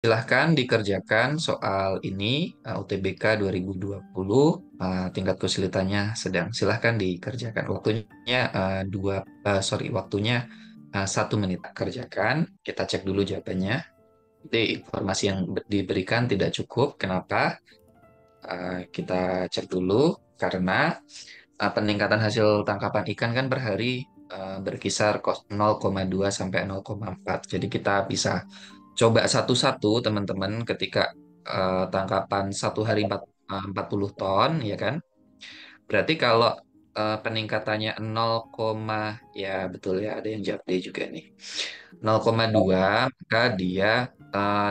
Silahkan dikerjakan soal ini UTBK 2020 tingkat kesulitannya sedang. Silahkan dikerjakan. Waktunya waktunya 1 menit. Kerjakan. Kita cek dulu jawabannya. Jadi informasi yang diberikan tidak cukup. Kenapa? Kita cek dulu karena peningkatan hasil tangkapan ikan kan per hari berkisar 0,2 sampai 0,4. Jadi kita bisa coba satu-satu teman-teman ketika tangkapan satu hari 40 ton, ya kan? Berarti kalau peningkatannya 0, ya betul ya, ada yang jawab D juga nih. 0,2, maka dia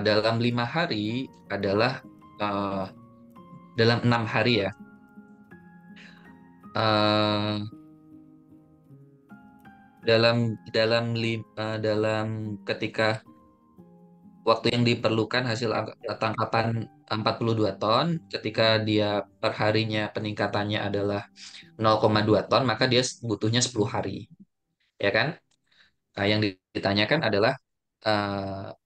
dalam 5 hari adalah eh, dalam 6 hari ya. eh, dalam ketika waktu yang diperlukan hasil tangkapan 42 ton, ketika dia perharinya peningkatannya adalah 0,2 ton, maka dia butuhnya 10 hari. Ya kan? Nah, yang ditanyakan adalah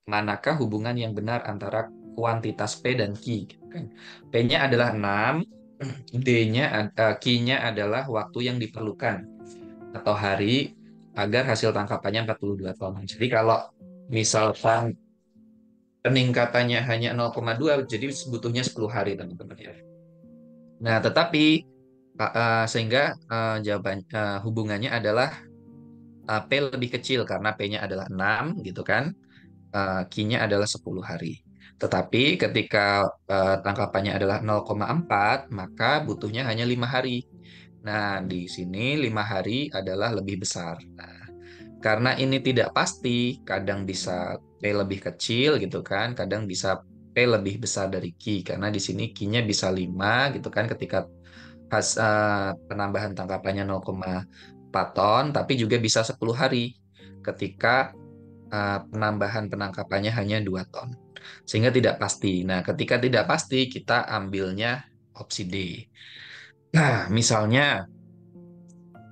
manakah hubungan yang benar antara kuantitas P dan Q, gitu kan? P-nya adalah 6, Q-nya adalah waktu yang diperlukan atau hari agar hasil tangkapannya 42 ton. Jadi kalau misalkan peningkatannya hanya 0,2, jadi butuhnya 10 hari, teman-teman ya. Nah, tetapi sehingga hubungannya adalah P lebih kecil karena P-nya adalah 6 gitu kan. Q-nya adalah 10 hari. Tetapi ketika tangkapannya adalah 0,4, maka butuhnya hanya 5 hari. Nah, di sini 5 hari adalah lebih besar. Nah, karena ini tidak pasti, kadang bisa P lebih kecil gitu kan, kadang bisa P lebih besar dari Q. Karena di sini Q-nya bisa 5 gitu kan ketika penambahan tangkapannya 0,4 ton, tapi juga bisa 10 hari ketika penambahan penangkapannya hanya 2 ton. Sehingga tidak pasti. Nah, ketika tidak pasti, kita ambilnya opsi D. Nah, misalnya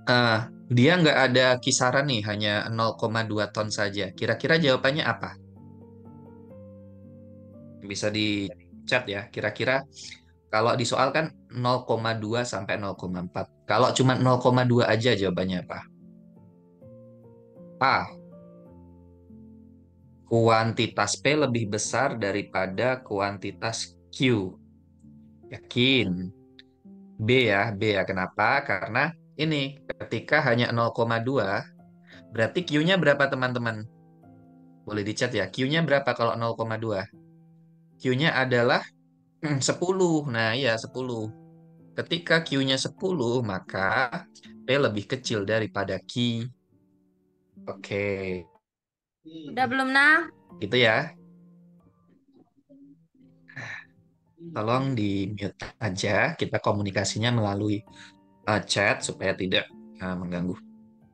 eh, dia nggak ada kisaran nih, hanya 0,2 ton saja. Kira-kira jawabannya apa? Bisa di chat ya. Kira-kira kalau di soal kan 0,2 sampai 0,4. Kalau cuma 0,2 aja jawabannya apa? A. Kuantitas P lebih besar daripada kuantitas Q. Yakin? B ya, B ya. Kenapa? Karena ini ketika hanya 0,2, berarti Q-nya berapa teman-teman? Boleh dicat ya. Q-nya berapa kalau 0,2? Q-nya adalah 10. Nah, iya 10. Ketika Q-nya 10, maka P lebih kecil daripada Q. Oke, Udah belum, nah? gitu ya. Tolong di mute aja. Kita komunikasinya melalui chat supaya tidak mengganggu.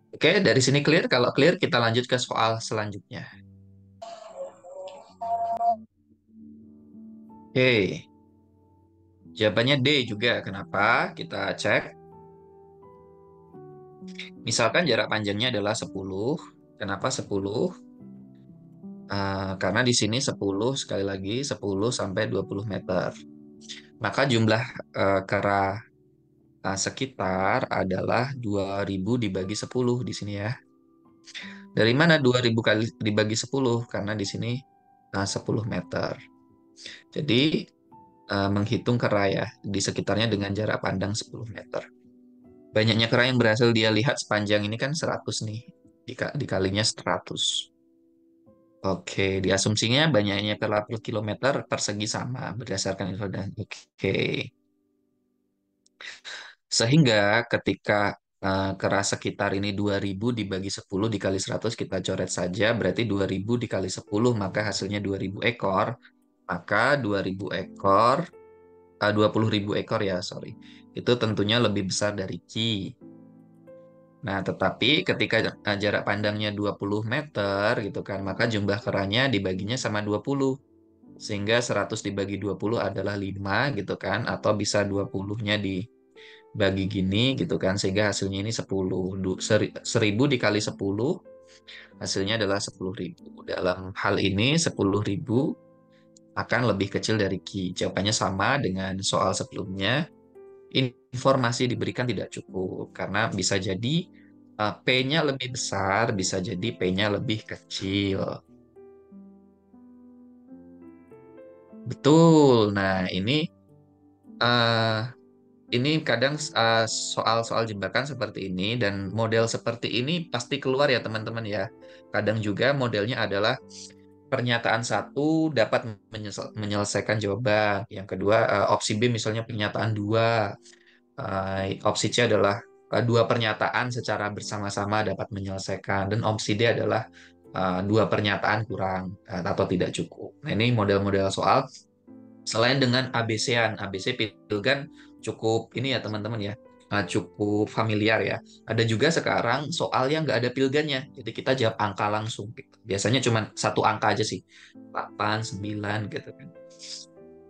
Oke, dari sini clear. Kalau clear, kita lanjut ke soal selanjutnya. Oke, jawabannya D juga. Kenapa? Kita cek. Misalkan jarak panjangnya adalah 10. Kenapa 10? Karena di sini 10, sekali lagi 10 sampai 20 meter. Maka jumlah kera sekitar adalah 2000 dibagi 10 di sini ya. Dari mana 2000 kali dibagi 10? Karena di sini 10 meter. Jadi menghitung kera ya di sekitarnya dengan jarak pandang 10 meter. Banyaknya kera yang berhasil dia lihat sepanjang ini kan 100 nih. Dikalinya 100. Oke, diasumsinya banyaknya kera per kilometer persegi sama berdasarkan info dan oke. Sehingga ketika kera sekitar ini 2000 dibagi 10 dikali 100 kita coret saja, berarti 2000 dikali 10 maka hasilnya 2000 ekor. Maka 2000 ekor, 20.000 ekor ya, sorry. Itu tentunya lebih besar dari Ki. Nah, tetapi ketika jarak pandangnya 20 meter gitu kan, maka jumlah keranya dibaginya sama 20. Sehingga 100 dibagi 20 adalah 5 gitu kan, atau bisa 20-nya dibagi gini gitu kan, sehingga hasilnya ini 10. 1000 dikali 10 hasilnya adalah 10.000. Dalam hal ini 10.000 akan lebih kecil dari Q. Jawabannya sama dengan soal sebelumnya. Informasi diberikan tidak cukup karena bisa jadi P-nya lebih besar, bisa jadi P-nya lebih kecil. Betul. Nah, uh, ini kadang soal-soal jebakan seperti ini dan model seperti ini pasti keluar ya teman-teman ya. Kadang juga modelnya adalah pernyataan satu dapat menyelesaikan jawaban. Yang kedua, opsi B misalnya pernyataan dua. Opsi C adalah dua pernyataan secara bersama-sama dapat menyelesaikan. Dan opsi D adalah dua pernyataan kurang atau tidak cukup. Nah, ini model-model soal. Selain dengan ABC-an, ABC Pilgan cukup ini ya teman-teman ya, cukup familiar ya. Ada juga sekarang soal yang nggak ada pilgannya, jadi kita jawab angka langsung gitu. Biasanya cuma satu angka aja sih, 8, 9 gitu kan.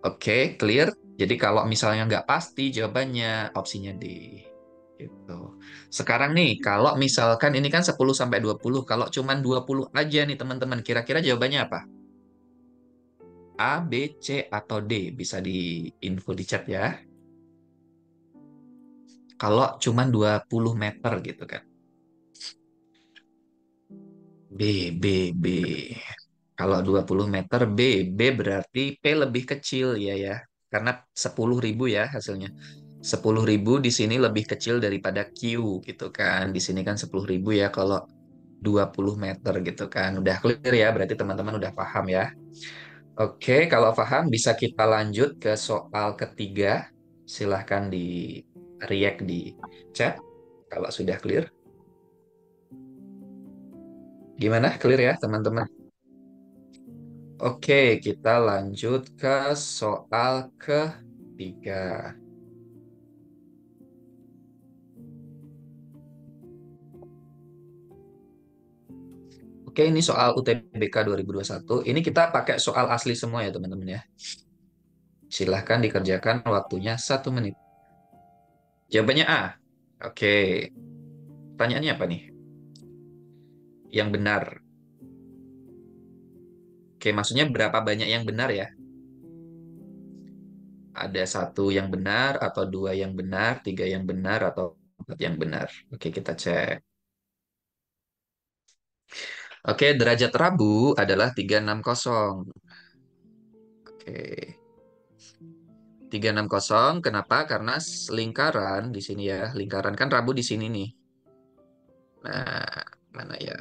Oke, clear. Jadi kalau misalnya nggak pasti jawabannya opsinya D. Gitu. Sekarang nih, kalau misalkan ini kan 10 sampai 20, kalau cuma 20 aja nih teman-teman, kira-kira jawabannya apa? A, B, C, atau D? Bisa di info di chat ya. Kalau cuma 20 meter gitu kan. B, B, B. Kalau 20 meter B, B berarti P lebih kecil ya ya. Karena 10.000 ya hasilnya. 10.000 di sini lebih kecil daripada Q gitu kan. Di sini kan 10.000 ya kalau 20 meter gitu kan. Udah clear ya, berarti teman-teman udah paham ya. Oke, kalau paham bisa kita lanjut ke soal ketiga. Silahkan di react di chat kalau sudah clear. Gimana? Clear ya, teman-teman? Oke, kita lanjut ke soal ketiga. Oke, ini soal UTBK 2021. Ini kita pakai soal asli semua ya, teman-teman ya. Silahkan dikerjakan waktunya 1 menit. Jawabannya A. Oke, pertanyaannya apa nih? Yang benar. Oke, maksudnya berapa banyak yang benar ya? Ada satu yang benar, atau dua yang benar, tiga yang benar, atau empat yang benar. Oke, kita cek. Oke, derajat Rabu adalah 360. Oke, 360. Kenapa? Karena lingkaran di sini ya. Lingkaran kan Rabu di sini nih. Nah, mana ya?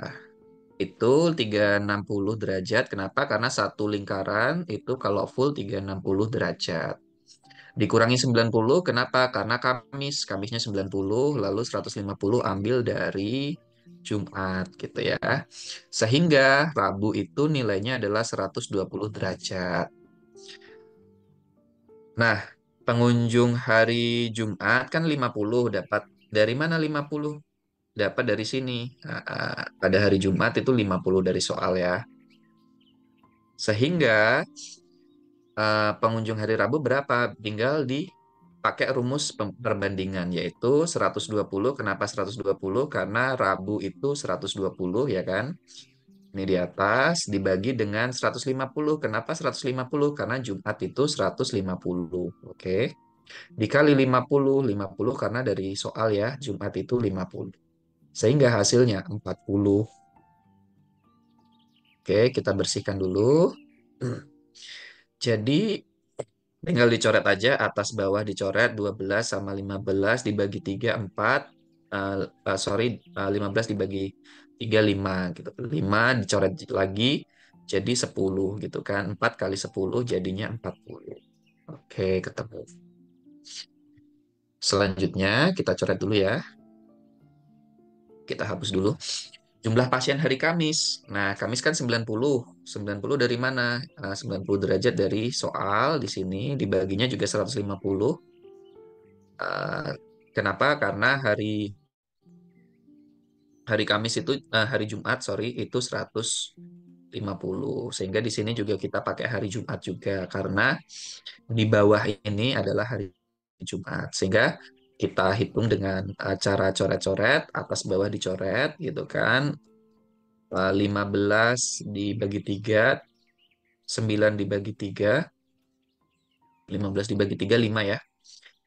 Itu 360 derajat. Kenapa? Karena satu lingkaran itu kalau full 360 derajat. Dikurangi 90, kenapa? Karena Kamisnya 90, lalu 150 ambil dari Jumat gitu ya. Sehingga Rabu itu nilainya adalah 120 derajat. Nah, pengunjung hari Jumat kan 50 dapat dari mana 50? Dapat dari sini. Pada hari Jumat itu 50 dari soal ya. Sehingga pengunjung hari Rabu berapa? Tinggal dipakai rumus perbandingan yaitu 120. Kenapa 120? Karena Rabu itu 120 ya kan? Ini di atas dibagi dengan 150. Kenapa 150? Karena Jumat itu 150. Oke. Dikali 50, 50 karena dari soal ya, Jumat itu 50. Sehingga hasilnya 40. Oke, kita bersihkan dulu. Jadi tinggal dicoret aja, atas bawah dicoret 12 sama 15 dibagi 3 4. Sorry, 15 dibagi 3 5 gitu. 5 dicoret lagi jadi 10 gitu kan. 4 kali 10 jadinya 40. Oke, ketemu. Selanjutnya kita coret dulu ya. Kita hapus dulu. Jumlah pasien hari Kamis. Nah, Kamis kan 90. 90 dari mana? 90 derajat dari soal di sini, dibaginya juga 150. Eh, Kenapa? Karena hari hari Kamis itu hari Jumat, sorry, itu 150. Sehingga di sini juga kita pakai hari Jumat juga karena di bawah ini adalah hari Jumat. Sehingga kita hitung dengan cara coret-coret, atas bawah dicoret gitu kan. 15 dibagi 3 9 dibagi 3, 15 dibagi 3, 5 ya.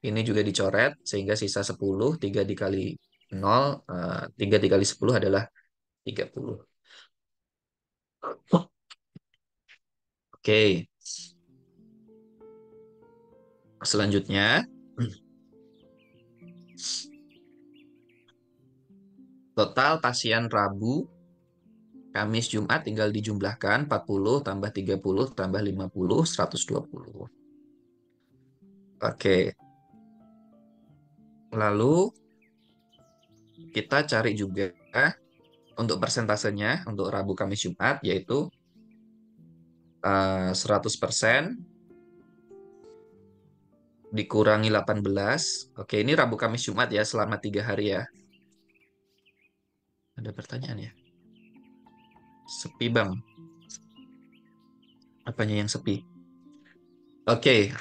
Ini juga dicoret sehingga sisa 10, 3 dikali 0, 3 dikali 10 adalah 30. Oke, selanjutnya total pasien Rabu, Kamis, Jumat tinggal dijumlahkan 40 tambah 30 tambah 50, 120. Oke, lalu kita cari juga untuk persentasenya untuk Rabu, Kamis, Jumat yaitu 100% dikurangi 18. Oke, ini Rabu, Kamis, Jumat ya selama 3 hari ya. Ada pertanyaan ya? Sepi bang. Apanya yang sepi? Oke,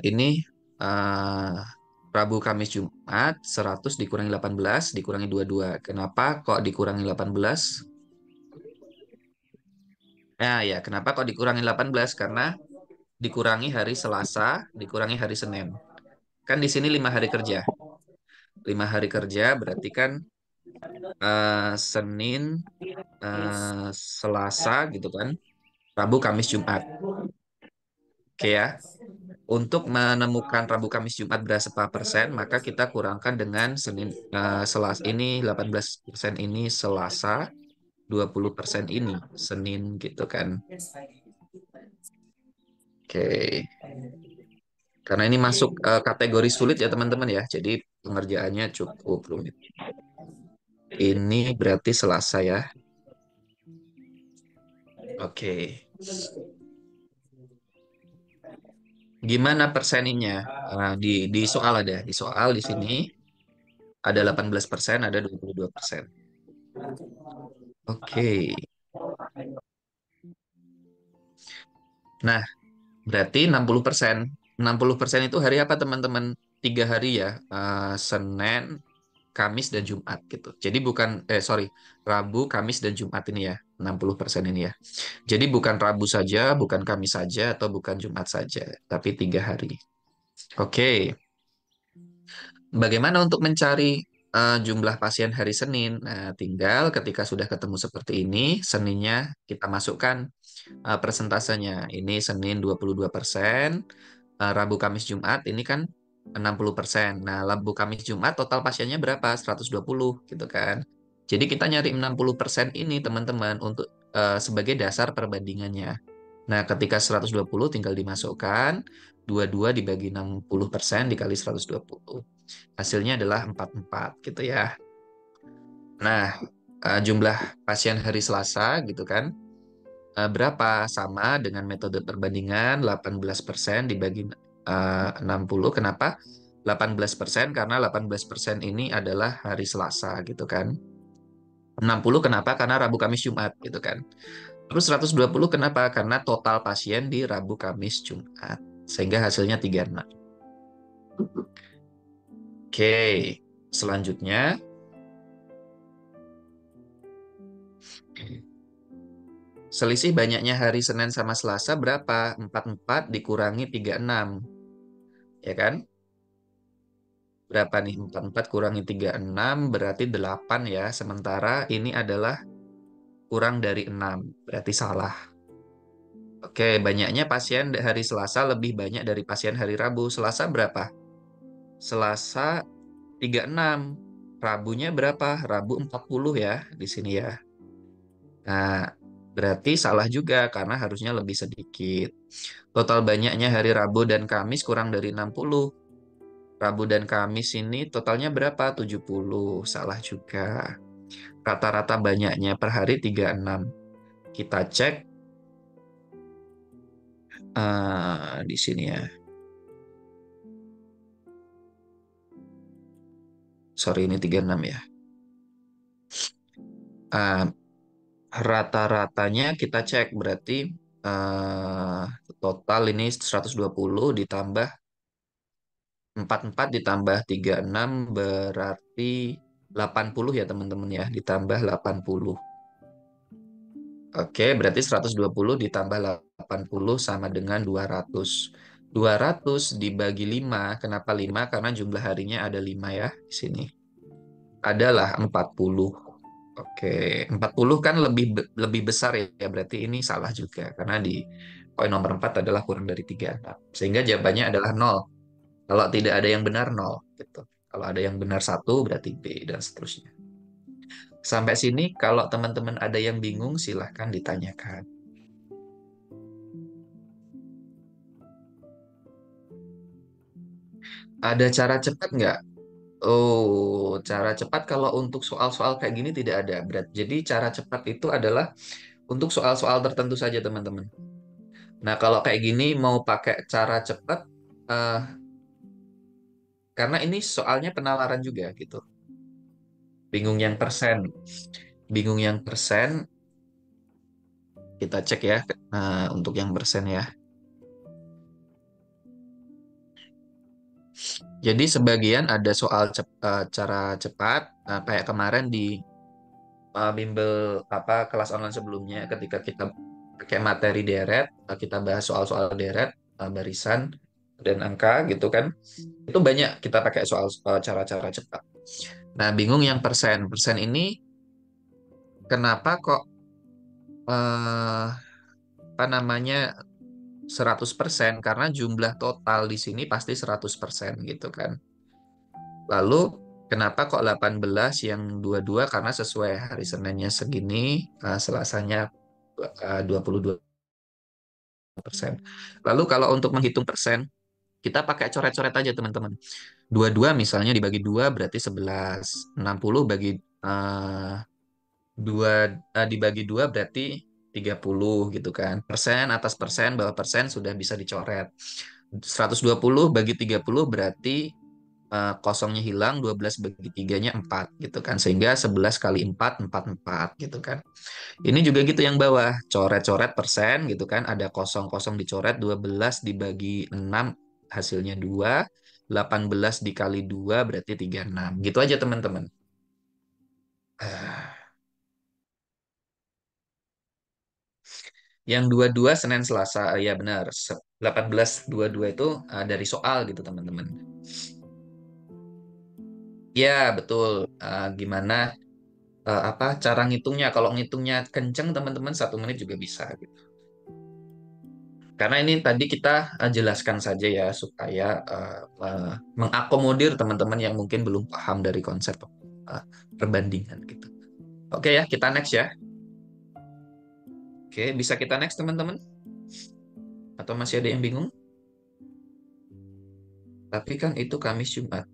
ini eh, Rabu, Kamis, Jumat 100 dikurangi 18 dikurangi 22. Kenapa kok dikurangi 18? Nah ya, kenapa kok dikurangi 18? Karena dikurangi hari Selasa, dikurangi hari Senin. Kan di sini 5 hari kerja. 5 hari kerja berarti kan Senin, Selasa gitu kan. Rabu, Kamis, Jumat. Oke ya. Untuk menemukan Rabu, Kamis, Jumat berapa persen, maka kita kurangkan dengan Senin, Selasa ini 18% ini Selasa, 20% ini Senin gitu kan. Oke. Karena ini masuk kategori sulit ya teman-teman ya. Jadi pengerjaannya cukup rumit. Ini berarti Selasa ya. Oke. Gimana perseninya? Di soal ada. Di soal di sini ada 18%, ada 22%. Oke. Nah, berarti 60%. 60% itu hari apa teman-teman? 3 hari ya. Senin, Kamis, dan Jumat gitu. Jadi bukan, sorry, Rabu, Kamis, dan Jumat ini ya. 60% ini ya. Jadi bukan Rabu saja, bukan Kamis saja, atau bukan Jumat saja. Tapi 3 hari. Oke. Bagaimana untuk mencari jumlah pasien hari Senin? Nah, tinggal ketika sudah ketemu seperti ini, Seninnya kita masukkan persentasenya. Ini Senin 22%, Rabu, Kamis, Jumat ini kan 60%. Nah, Rabu, Kamis, Jumat total pasiennya berapa? 120 gitu kan. Jadi kita nyari 60% ini teman-teman untuk sebagai dasar perbandingannya. Nah, ketika 120 tinggal dimasukkan, 22 dibagi 60% dikali 120. Hasilnya adalah 44 gitu ya. Nah, jumlah pasien hari Selasa gitu kan. Berapa? Sama dengan metode perbandingan 18% dibagi 60. Kenapa? 18%, karena 18% ini adalah hari Selasa gitu kan. 60 kenapa? Karena Rabu, Kamis, Jumat gitu kan. Terus 120 kenapa? Karena total pasien di Rabu, Kamis, Jumat. Sehingga hasilnya 36. Oke, selanjutnya selisih banyaknya hari Senin sama Selasa berapa? 44 dikurangi 36. Ya kan? Berapa nih? 44 kurangi 36 berarti 8 ya. Sementara ini adalah kurang dari 6. Berarti salah. Oke, banyaknya pasien hari Selasa lebih banyak dari pasien hari Rabu. Selasa berapa? Selasa 36. Rabunya berapa? Rabu 40 ya di sini ya. Nah, berarti salah juga karena harusnya lebih sedikit. Total banyaknya hari Rabu dan Kamis kurang dari 60. Rabu dan Kamis ini totalnya berapa? 70. Salah juga. Rata-rata banyaknya per hari 36. Kita cek di sini ya. Sorry, ini 36 ya. Eh, Rata-ratanya kita cek berarti eh, total ini 120 ditambah 44 ditambah 36 berarti 80 ya teman-teman ya. Ditambah 80. Oke, berarti 120 ditambah 80 sama dengan 200. 200 dibagi 5. Kenapa 5? Karena jumlah harinya ada 5 ya di sini. Adalah 40. Oke, 40 kan lebih besar ya. Berarti ini salah juga. Karena di poin nomor 4 adalah kurang dari 36. Sehingga jawabannya adalah 0. Kalau tidak ada yang benar, 0. Gitu. Kalau ada yang benar 1, berarti B, dan seterusnya. Sampai sini, kalau teman-teman ada yang bingung, silahkan ditanyakan. Ada cara cepat nggak? Oh, cara cepat kalau untuk soal-soal kayak gini tidak ada. Jadi cara cepat itu adalah untuk soal-soal tertentu saja, teman-teman. Nah, kalau kayak gini mau pakai cara cepat, eh, karena ini soalnya penalaran juga gitu. Bingung yang persen. Bingung yang persen, kita cek ya untuk yang persen ya. Jadi sebagian ada soal cara cepat, kayak kemarin di bimbel apa kelas online sebelumnya ketika kita pakai materi deret, kita bahas soal-soal deret, barisan dan angka gitu kan. Itu banyak kita pakai soal cara-cara cepat. Nah, bingung yang persen. Persen ini kenapa kok eh, apa namanya 100%? Karena jumlah total di sini pasti 100% gitu kan. Lalu kenapa kok 18 yang 22? Karena sesuai hari Seninnya segini, Selasanya 22%. Lalu kalau untuk menghitung persen, kita pakai coret-coret aja teman-teman. 22 misalnya dibagi 2 berarti 11. 60 bagi 2 dibagi 2 berarti 30 gitu kan. Persen atas persen, bawah persen sudah bisa dicoret. 120 bagi 30 berarti kosongnya hilang, 12 bagi 3-nya 4 gitu kan. Sehingga 11 kali 4, 44 gitu kan. Ini juga gitu yang bawah, coret-coret persen gitu kan. Ada kosong-kosong dicoret, 12 dibagi 6 hasilnya 2, 18 dikali 2 berarti 36. Gitu aja teman-teman. Ah, Yang 22 Senin Selasa, ya benar. 18 22 itu dari soal gitu teman-teman. Ya, betul. Gimana apa cara ngitungnya? Kalau ngitungnya kenceng teman-teman 1 menit juga bisa gitu. Karena ini tadi kita jelaskan saja ya supaya mengakomodir teman-teman yang mungkin belum paham dari konsep perbandingan gitu. Oke ya, kita next ya. Oke, bisa kita next teman-teman? Atau masih ada yang bingung? Tapi kan itu Kamis Jumat.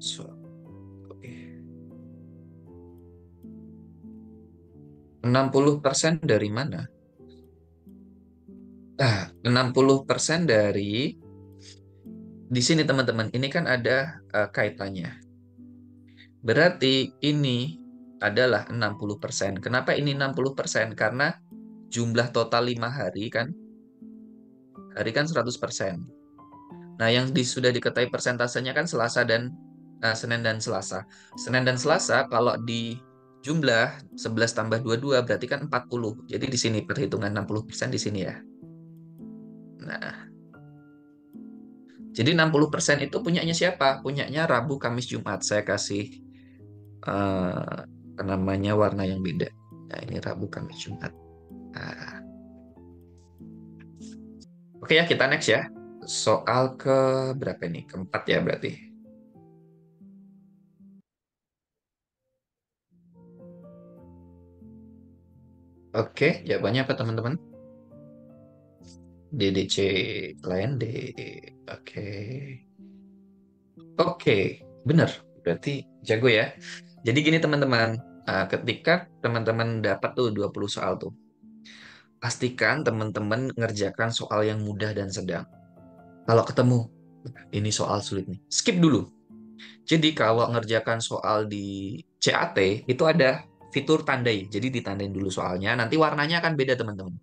So, oke. 60% dari mana? 60% dari di sini teman-teman. Ini kan ada kaitannya. Berarti ini adalah 60%. Kenapa ini 60%? Karena jumlah total 5 hari kan 100%. Nah, yang sudah diketahui persentasenya kan Selasa dan Senin dan Selasa. Senin dan Selasa kalau di jumlah 11 tambah 22 berarti kan 40. Jadi di sini perhitungan 60% di sini ya. Nah, jadi 60% itu punyanya siapa? Punyanya Rabu, Kamis, Jumat. Saya kasih namanya warna yang beda. Nah, ini Rabu, Kamis, Jumat. Nah, oke ya, kita next ya. Soal ke berapa ini? Keempat ya berarti. Oke, jawabannya apa teman-teman? DDC lain D. Oke. Oke, benar. Berarti jago ya. Jadi gini teman-teman, ketika teman-teman dapat tuh 20 soal tuh, pastikan teman-teman ngerjakan soal yang mudah dan sedang. Kalau ketemu, ini soal sulit nih, skip dulu. Jadi kalau ngerjakan soal di CAT, itu ada fitur tandai. Jadi ditandain dulu soalnya, nanti warnanya akan beda teman-teman.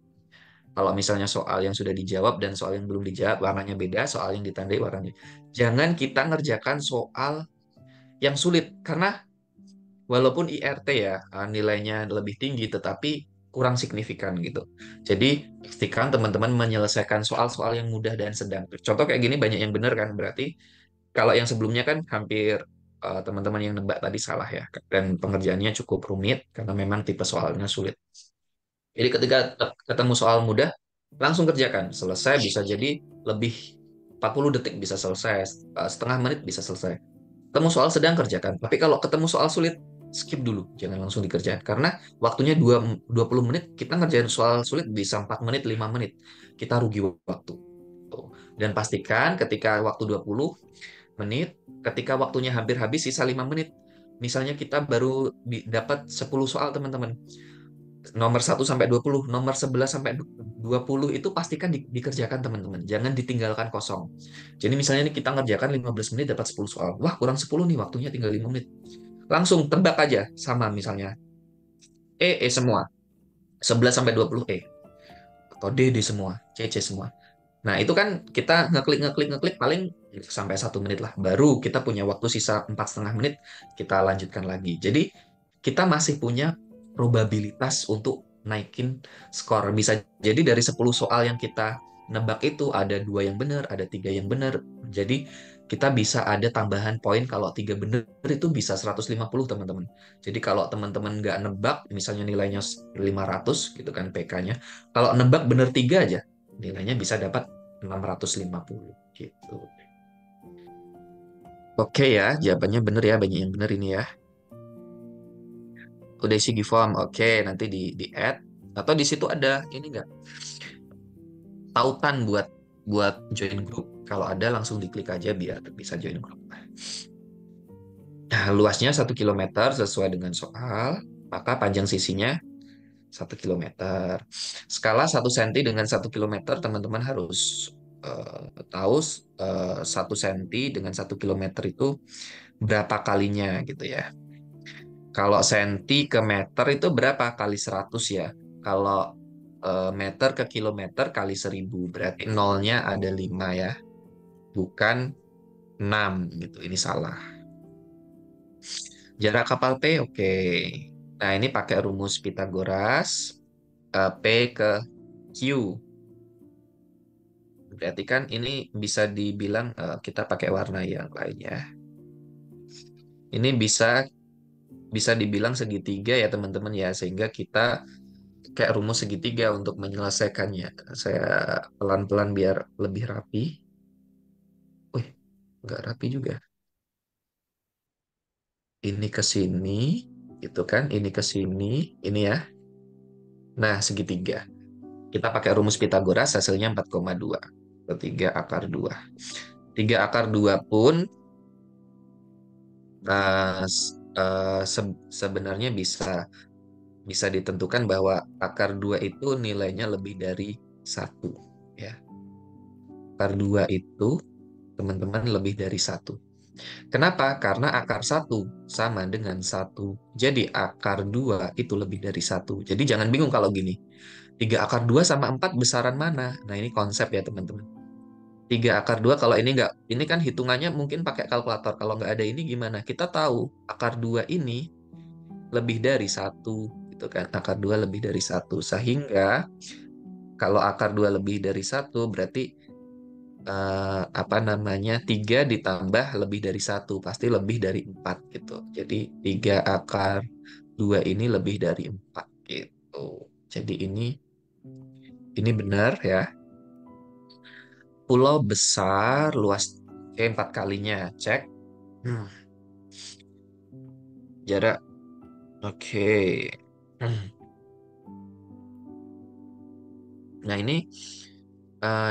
Kalau misalnya soal yang sudah dijawab dan soal yang belum dijawab, warnanya beda, soal yang ditandai warnanya. Jangan kita ngerjakan soal yang sulit, karena walaupun IRT ya nilainya lebih tinggi, tetapi kurang signifikan gitu. Jadi pastikan teman-teman menyelesaikan soal-soal yang mudah dan sedang. Contoh kayak gini banyak yang benar kan, berarti kalau yang sebelumnya kan hampir teman-teman yang nebak tadi salah ya, dan pengerjaannya cukup rumit karena memang tipe soalnya sulit. Jadi ketika ketemu soal mudah, langsung kerjakan. Selesai bisa jadi lebih 40 detik bisa selesai, setengah menit bisa selesai. Ketemu soal sedang kerjakan. Tapi kalau ketemu soal sulit, skip dulu, jangan langsung dikerjakan. Karena waktunya 20 menit, kita ngerjain soal sulit bisa 4 menit, 5 menit. Kita rugi waktu. Tuh. Dan pastikan ketika waktu 20 menit, ketika waktunya hampir habis, sisa 5 menit. Misalnya kita baru dapat 10 soal, teman-teman. Nomor 1 sampai 20, nomor 11 sampai 20 itu pastikan dikerjakan, teman-teman. Jangan ditinggalkan kosong. Jadi misalnya nih kita ngerjakan 15 menit dapat 10 soal. Wah, kurang 10 nih, waktunya tinggal 5 menit. Langsung tebak aja sama misalnya semua. 11 sampai 20 atau D semua, C semua. Nah, itu kan kita ngeklik ngeklik ngeklik paling sampai 1 menit lah. Baru kita punya waktu sisa 4,5 menit, kita lanjutkan lagi. Jadi kita masih punya probabilitas untuk naikin skor. Bisa jadi dari 10 soal yang kita nebak itu ada 2 yang benar, ada 3 yang benar. Jadi kita bisa ada tambahan poin kalau 3 benar itu bisa 150, teman-teman. Jadi kalau teman-teman nggak nebak, misalnya nilainya 500 gitu kan PK-nya. Kalau nebak benar 3 aja, nilainya bisa dapat 650 gitu. Oke ya, jawabannya benar ya, banyak yang benar ini ya. Udah isi di form, oke, nanti di add atau di situ ada ini enggak tautan buat buat join grup. Kalau ada langsung diklik aja biar bisa join grup. Nah, luasnya 1 kilometer sesuai dengan soal, maka panjang sisinya 1 kilometer. Skala 1 senti dengan 1 kilometer, teman-teman harus tahu 1 senti dengan 1 kilometer itu berapa kalinya gitu ya. Kalau senti ke meter itu berapa kali 100 ya. Kalau meter ke kilometer kali 1000, berarti nolnya ada 5 ya, bukan 6 gitu. Ini salah. Jarak kapal P, oke. Nah, ini pakai rumus Pitagoras. P ke Q. Berarti kan ini bisa dibilang kita pakai warna yang lain ya. Ini bisa bisa dibilang segitiga ya, teman-teman ya, sehingga kita kayak rumus segitiga untuk menyelesaikannya. Saya pelan-pelan biar lebih rapi. Wih, nggak rapi juga. Ini ke sini, gitu kan? Ini ke sini, ini ya. Nah, segitiga. Kita pakai rumus Pitagoras, hasilnya 4,2. 3 akar 2. 3 akar 2 pun sebenarnya bisa bisa ditentukan bahwa akar 2 itu nilainya lebih dari 1. Ya. Akar 2 itu, teman-teman, lebih dari 1. Kenapa? Karena akar 1 sama dengan 1. Jadi akar 2 itu lebih dari 1. Jadi jangan bingung kalau gini. 3 akar 2 sama 4 besaran mana? Nah, ini konsep ya, teman-teman. 3 akar 2 kalau ini enggak, ini kan hitungannya mungkin pakai kalkulator. Kalau nggak ada ini gimana? Kita tahu akar 2 ini lebih dari 1. Gitu kan. Akar 2 lebih dari 1. Sehingga kalau akar 2 lebih dari 1 berarti apa namanya 3 ditambah lebih dari 1 pasti lebih dari 4 gitu. Jadi 3 akar 2 ini lebih dari 4 gitu. Jadi ini benar ya. Pulau besar luas 4 kalinya. Cek. Hmm, Jarak. Oke. Nah, ini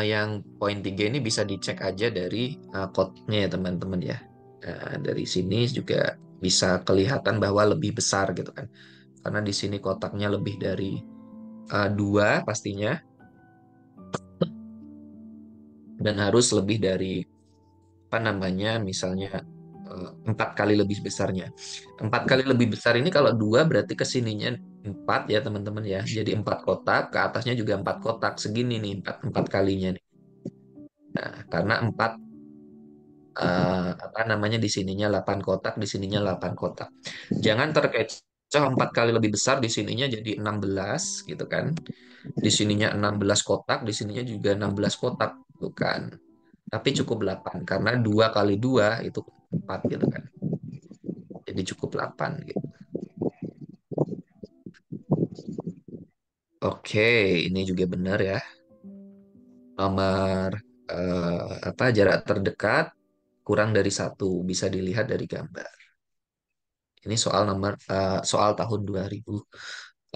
yang poin 3 ini bisa dicek aja dari code-nya ya, teman-teman ya. Nah, dari sini juga bisa kelihatan bahwa lebih besar gitu kan. Karena di sini kotaknya lebih dari 2 pastinya. Dan harus lebih dari, apa namanya, misalnya 4 kali lebih besarnya. 4 kali lebih besar ini kalau 2 berarti kesininya 4 ya, teman-teman ya. Jadi 4 kotak, ke atasnya juga 4 kotak. Segini nih, 4 kalinya nih. Nah, karena 4 apa namanya, di sininya 8 kotak, di sininya 8 kotak. Jangan terkecoh pecah 4 kali lebih besar, di sininya jadi 16 gitu kan. Di sininya 16 kotak, di sininya juga 16 kotak, bukan. Tapi cukup 8 karena 2 kali 2 itu 4 gitu kan. Jadi cukup 8 gitu. Oke, ini juga benar ya. Nomor apa jarak terdekat kurang dari satu bisa dilihat dari gambar. Ini soal tahun 2021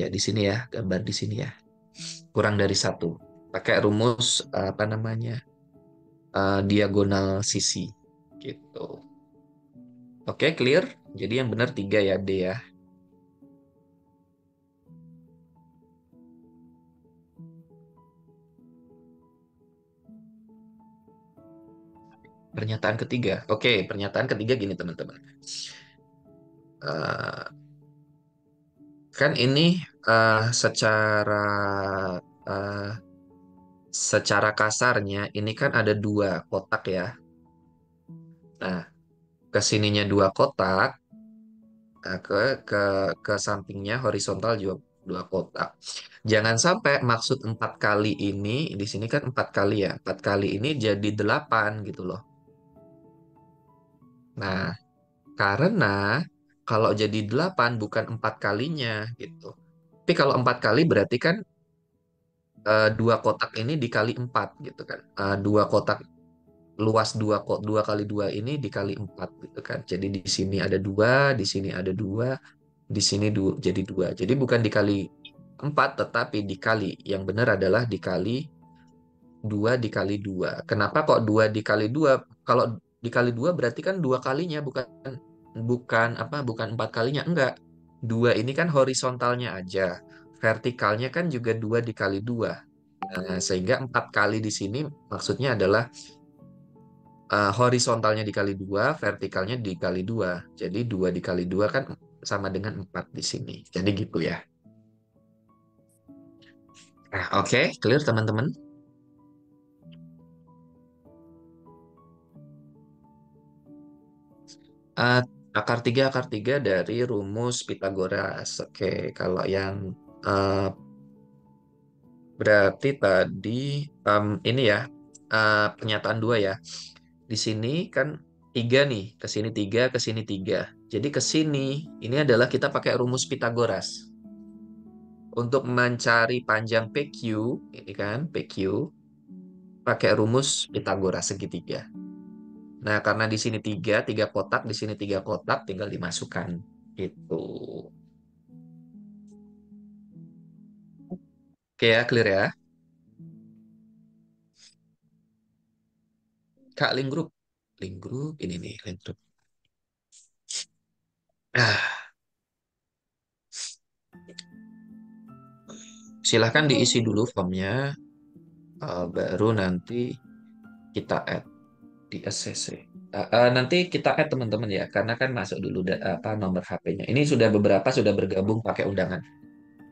ya di sini ya, gambar di sini ya. Kurang dari satu. Pakai rumus apa namanya? Diagonal sisi gitu. Oke, clear. Jadi yang benar 3 ya, D ya. Pernyataan ketiga. Oke, pernyataan ketiga gini teman-teman. Eh, kan ini eh, secara kasarnya ini kan ada 2 kotak ya. Nah, ke sininya 2 kotak, nah, ke sampingnya horizontal juga 2 kotak. Jangan sampai maksud 4 kali ini, di sini kan 4 kali ya, 4 kali ini jadi 8 gitu loh. Nah, karena kalau jadi 8 bukan 4 kalinya gitu. Tapi kalau 4 kali berarti kan 2 kotak ini dikali 4 gitu kan. 2 kotak luas 2 kali 2 ini dikali 4 gitu kan. Jadi di sini ada 2, di sini ada 2, di sini jadi 2. Jadi bukan dikali 4 tetapi dikali. Yang benar adalah dikali 2 dikali 2. Kenapa kok 2 dikali 2? Kalau dikali 2 berarti kan 2 kalinya, bukan bukan apa bukan 4 kalinya. Enggak. 2 ini kan horizontalnya aja. Vertikalnya kan juga 2 dikali 2. Nah, sehingga 4 kali di sini maksudnya adalah horizontalnya dikali 2, vertikalnya dikali 2. Jadi 2 dikali 2 kan sama dengan 4 di sini. Jadi gitu ya. Nah, oke, clear teman-teman? Eh, akar tiga dari rumus Pitagoras. Oke, kalau yang eh, berarti tadi ini ya, pernyataan 2 ya. Di sini kan 3 nih, ke sini 3, ke sini 3. Jadi ke sini ini adalah kita pakai rumus Pitagoras. Untuk mencari panjang PQ, ini kan PQ, pakai rumus Pitagoras segitiga. Nah, karena di sini 3, 3 kotak, di sini 3 kotak, tinggal dimasukkan. Gitu. Oke ya, clear ya. Kak, link grup. Link grup, ini nih, link grup. Ah, silahkan diisi dulu formnya, baru nanti kita add di SCC. Nanti kita add teman-teman ya, karena kan masuk dulu apa nomor HP-nya. Ini sudah beberapa sudah bergabung pakai undangan.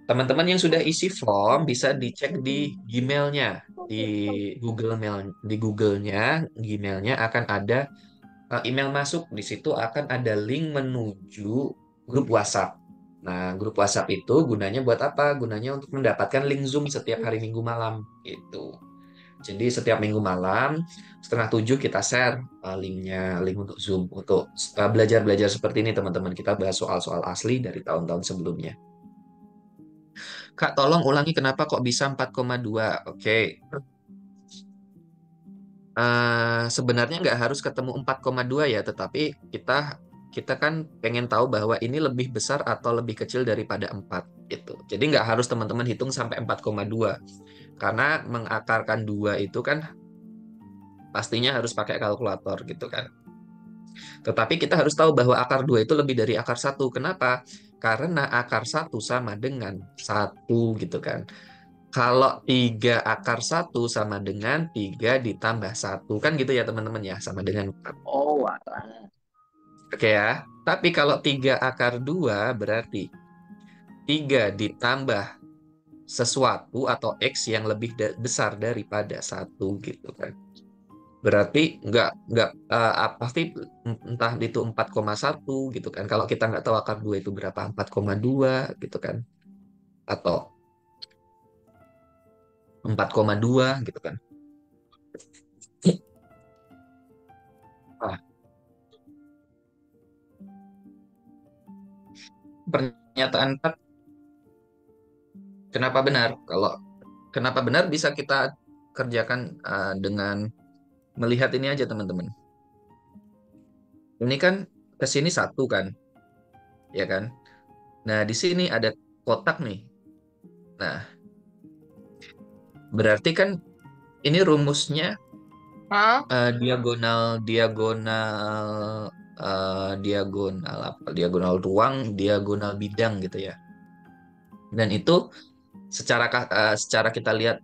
Teman-teman yang sudah isi form bisa dicek di Gmail-nya, di Google Mail, di Google-nya, Gmail-nya akan ada email masuk. Di situ akan ada link menuju grup WhatsApp. Nah, grup WhatsApp itu gunanya buat apa? Gunanya untuk mendapatkan link Zoom setiap hari Minggu malam gitu. Jadi setiap Minggu malam 6:30 kita share linknya, link untuk Zoom untuk belajar-belajar seperti ini teman-teman. Kita bahas soal-soal asli dari tahun-tahun sebelumnya. Kak, tolong ulangi kenapa kok bisa 4,2? Oke. Sebenarnya nggak harus ketemu 4,2 ya, tetapi kita kita kan pengen tahu bahwa ini lebih besar atau lebih kecil daripada 4 gitu. Jadi nggak harus teman-teman hitung sampai 4,2. Karena mengakarkan 2 itu kan pastinya harus pakai kalkulator gitu kan. Tetapi kita harus tahu bahwa akar 2 itu lebih dari akar satu. Kenapa? Karena akar satu sama dengan satu gitu kan. Kalau 3 akar satu sama dengan 3 ditambah satu. Kan gitu ya teman-teman ya, sama dengan 4. Oh, walah. Oke ya. Tapi kalau 3 akar 2 berarti 3 ditambah sesuatu atau X yang lebih besar daripada satu gitu kan. Berarti pasti entah itu 4,1 gitu kan. Kalau kita nggak tahu akar 2 itu berapa, 4,2 gitu kan. Atau 4,2 gitu kan. Nah, pernyataan 4 kenapa benar? Kalau kenapa benar bisa kita kerjakan dengan melihat ini aja teman-teman. Ini kan ke sini satu kan, ya kan? Nah, di sini ada kotak nih. Nah, berarti kan ini rumusnya Hah? diagonal diagonal diagonal apa? Diagonal ruang, diagonal bidang gitu ya. Dan itu secara kita lihat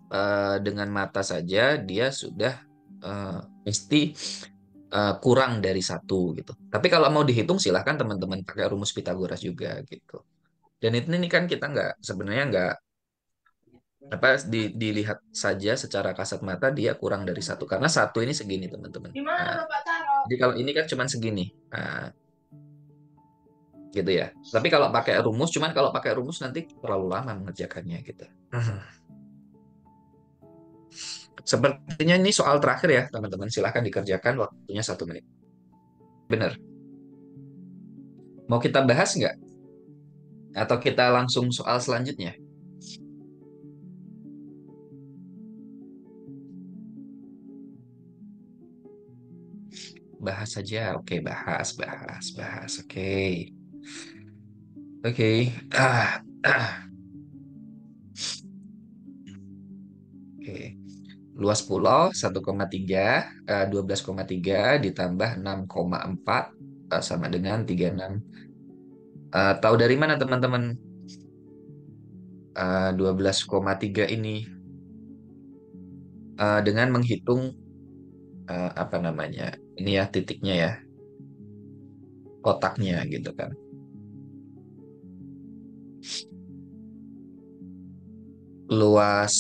dengan mata saja dia sudah eh, mesti kurang dari satu gitu. Tapi kalau mau dihitung silahkan teman-teman pakai rumus Pitagoras juga gitu. Dan ini kan kita nggak sebenarnya nggak apa dilihat saja secara kasat mata dia kurang dari satu karena satu ini segini teman-teman. Di mana Nah, Bapak taruh? jadi kalau ini kan cuman segini, gitu ya. Tapi kalau pakai rumus nanti terlalu lama mengerjakannya gitu. Sepertinya ini soal terakhir ya teman-teman. Silahkan dikerjakan waktunya 1 menit. Benar. Mau kita bahas nggak? Atau kita langsung soal selanjutnya? Bahas saja. Oke, bahas, bahas, bahas. Oke. Oke. Oke. Luas pulau 1,3, 12,3 ditambah 6,4 sama dengan 36. Tahu dari mana teman-teman? 12,3 ini dengan menghitung apa namanya? Ini ya titiknya ya, kotaknya gitu kan. Luas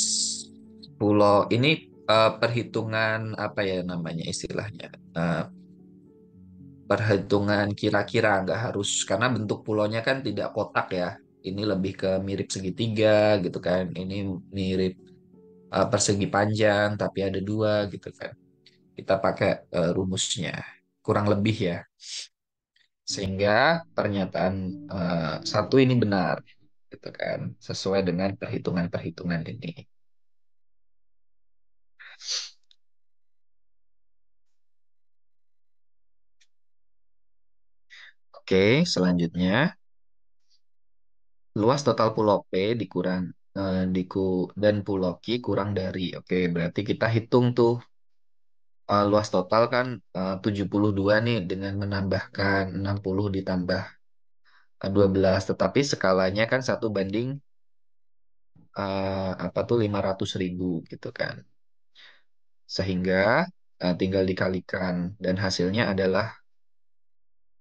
pulau ini perhitungan apa ya namanya istilahnya? Eh, Perhitungan kira-kira nggak harus karena bentuk pulaunya kan tidak kotak ya. Ini lebih ke mirip segitiga gitu kan. Ini mirip persegi panjang tapi ada dua gitu kan. Kita pakai rumusnya kurang lebih ya. Sehingga pernyataan satu ini benar gitu kan sesuai dengan perhitungan-perhitungan ini. Oke, selanjutnya luas total Pulau P dikurang dan Pulau Q kurang dari. Oke, berarti kita hitung tuh luas total kan 72 nih dengan menambahkan 60 ditambah 12, tetapi skalanya kan 1 banding apa tuh 500.000 gitu kan. Sehingga tinggal dikalikan dan hasilnya adalah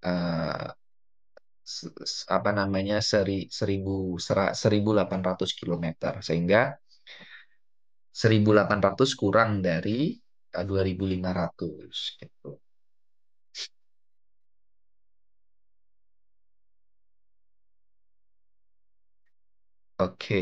eh, apa namanya 1.800 kilometer sehingga 1.800 kurang dari 2.500 gitu. Oke,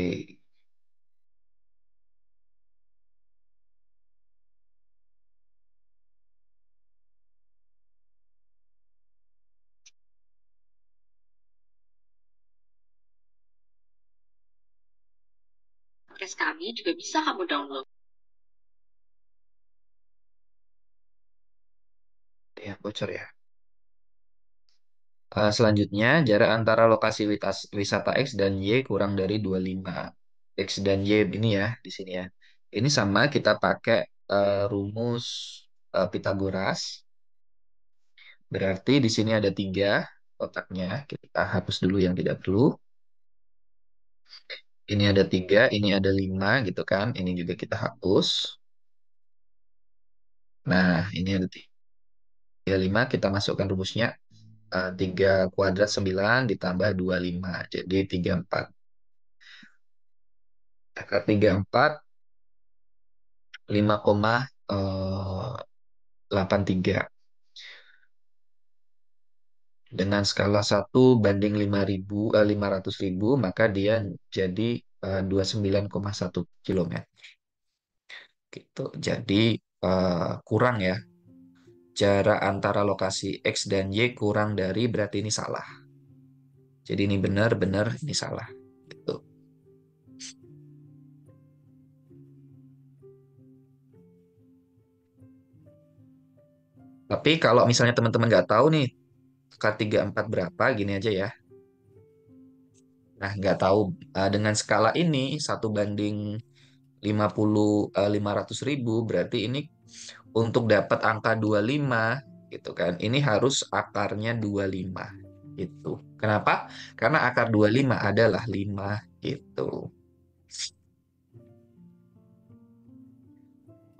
Podcast kami juga bisa kamu download. ya bocor ya. Selanjutnya jarak antara lokasi wisata X dan Y kurang dari 25. X dan Y ini ya di sini ya. Ini sama kita pakai rumus Pitagoras. Berarti di sini ada 3 kotaknya. Kita hapus dulu yang tidak perlu. Ini ada 3, ini ada 5 gitu kan. Ini juga kita hapus. Nah, ini ada 5. Kita masukkan rumusnya. 3 kuadrat 9 ditambah 25. Jadi 34. Akar 34, 5,8. 83. Dengan skala 1 banding 500.000, maka dia jadi 29,1 kilometer. Gitu. Jadi kurang ya. Jarak antara lokasi X dan Y kurang dari, berarti ini salah. Jadi ini benar, benar, ini salah. Gitu. Tapi kalau misalnya teman-teman nggak tahu nih K34 berapa, gini aja ya. Nah, nggak tahu dengan skala ini 1 banding 500.000, berarti ini untuk dapat angka 25 gitu kan. Ini harus akarnya 25 gitu. Kenapa? Karena akar 25 adalah 5 gitu.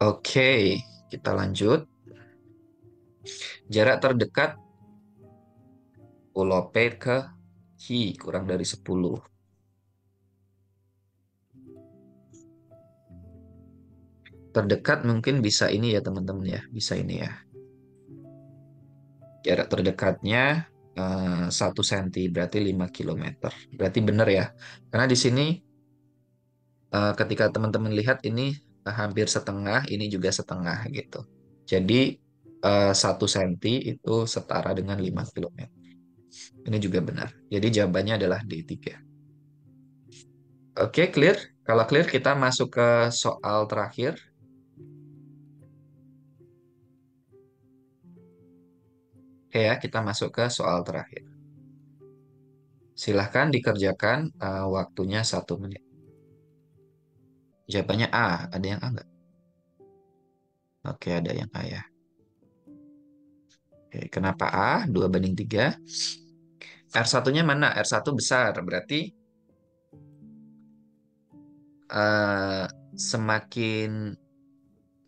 Oke, kita lanjut. Jarak terdekat Pulau P ke Hi kurang dari 10. Terdekat mungkin bisa ini ya teman-teman ya. Bisa ini ya. Jarak terdekatnya 1 cm, berarti 5 kilometer. Berarti benar ya. Karena di sini ketika teman-teman lihat ini hampir setengah, ini juga setengah gitu. Jadi 1 cm itu setara dengan 5 kilometer. Ini juga benar. Jadi jawabannya adalah D3. Oke, clear? Kalau clear kita masuk ke soal terakhir. Oke ya, kita masuk ke soal terakhir. Silahkan dikerjakan, waktunya 1 menit. Jawabannya A. Ada yang A nggak? Oke, ada yang A ya. Oke, kenapa A? 2 banding 3. R1-nya mana? R1 besar. Berarti eh, semakin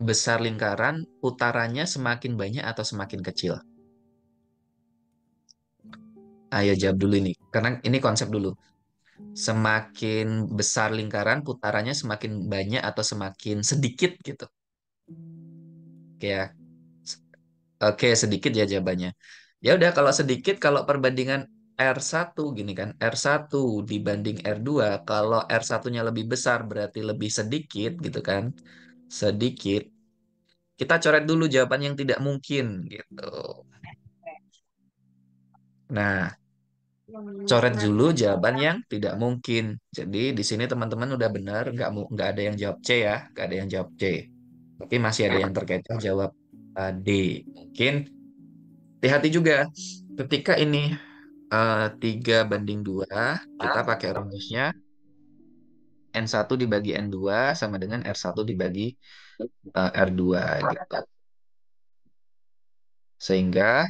besar lingkaran, putarannya semakin banyak atau semakin kecil? Ayo jawab dulu ini. Karena ini konsep dulu. Semakin besar lingkaran, putarannya semakin banyak atau semakin sedikit gitu. Oke ya. Oke, sedikit ya jawabannya. Ya udah kalau sedikit, kalau perbandingan R1 gini kan, R1 dibanding R2, kalau R1-nya lebih besar berarti lebih sedikit gitu kan. Sedikit. Kita coret dulu jawaban yang tidak mungkin gitu. Nah, coret dulu jawaban yang tidak mungkin. Jadi di sini teman-teman udah benar, nggak ada yang jawab C ya, nggak ada yang jawab C. Tapi masih ada yang terkecoh jawab D. Mungkin hati-hati juga ketika ini 3 banding 2, kita pakai rumusnya N1 dibagi N2 sama dengan R1 dibagi R2 gitu. Sehingga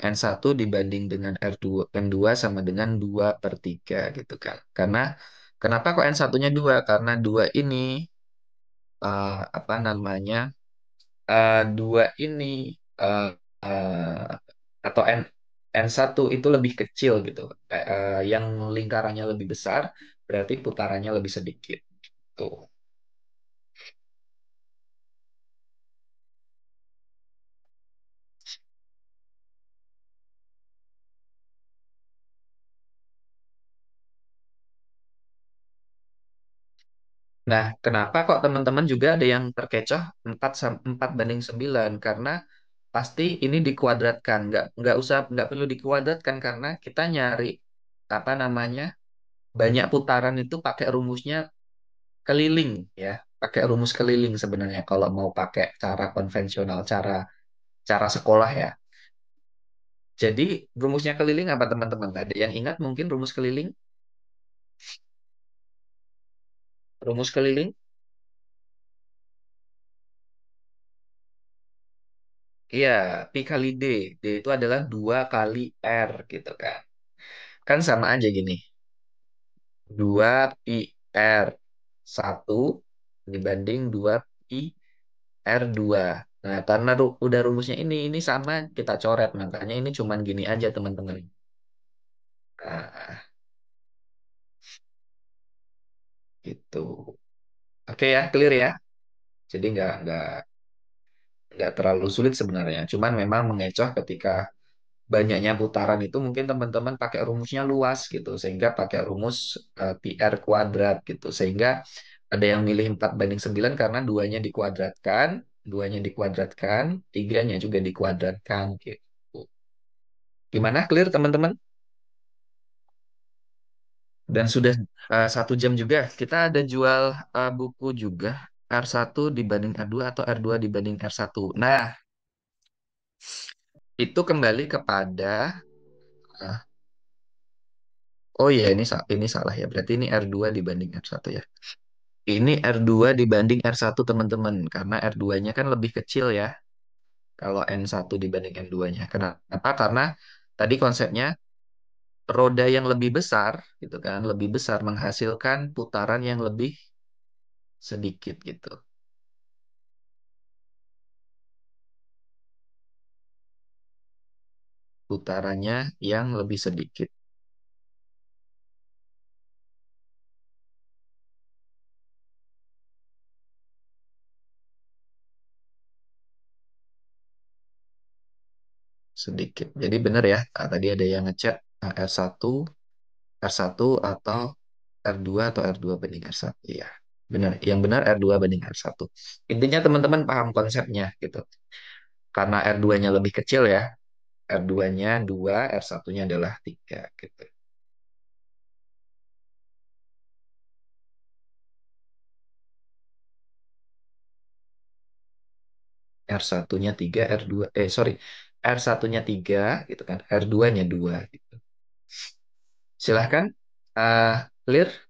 N1 dibanding dengan N2 sama dengan 2/3 gitu kan. Karena kenapa kok N1-nya 2? Karena 2 ini apa namanya? 2 ini eh, eh, atau N1 itu lebih kecil gitu. Yang lingkarannya lebih besar berarti putarannya lebih sedikit. Tuh. Nah, kenapa kok teman-teman juga ada yang terkecoh 4 banding 9? Karena pasti ini dikuadratkan. Nggak perlu dikuadratkan karena kita nyari apa namanya, banyak putaran itu pakai rumusnya keliling ya. Pakai rumus keliling sebenarnya kalau mau pakai cara konvensional, cara cara sekolah ya. Jadi rumusnya keliling apa teman-teman? Ada yang ingat mungkin rumus keliling? Rumus keliling? Iya, Pi kali D. D itu adalah 2 kali R gitu kan. Kan sama aja gini. 2 pi R 1 dibanding 2 pi R 2. Nah, karena udah rumusnya ini sama, kita coret. Makanya ini cuman gini aja teman-teman. Nah, gitu. Oke ya, clear ya. Jadi nggak nggak terlalu sulit sebenarnya. Cuman memang mengecoh ketika banyaknya putaran itu mungkin teman-teman pakai rumusnya luas gitu. Sehingga pakai rumus PR kuadrat gitu. Sehingga ada yang milih 4/9 karena duanya dikuadratkan, tiganya juga dikuadratkan gitu. Gimana, clear teman-teman? Dan sudah 1 jam juga. Kita ada jual buku juga. R1 dibanding R2 atau R2 dibanding R1. Nah, itu kembali kepada eh, oh iya ini salah ya. Berarti ini R2 dibanding R1 ya. Ini R2 dibanding R1 teman-teman karena R2-nya kan lebih kecil ya kalau N1 dibanding N2-nya. Kenapa? Karena tadi konsepnya roda yang lebih besar gitu kan, lebih besar menghasilkan putaran yang lebih sedikit gitu. Putarannya yang lebih sedikit. Sedikit. Jadi benar ya, tadi ada yang ngechat R1, R1 atau R2 atau R2 banding R1. Iya, benar. Yang benar R2 banding R1. Intinya teman-teman paham konsepnya gitu. Karena R2-nya lebih kecil ya, R2-nya 2, R1-nya adalah 3 gitu. R1-nya 3, R2, sorry, R1-nya 3 gitu kan, R2-nya 2 gitu. Silahkan, clear?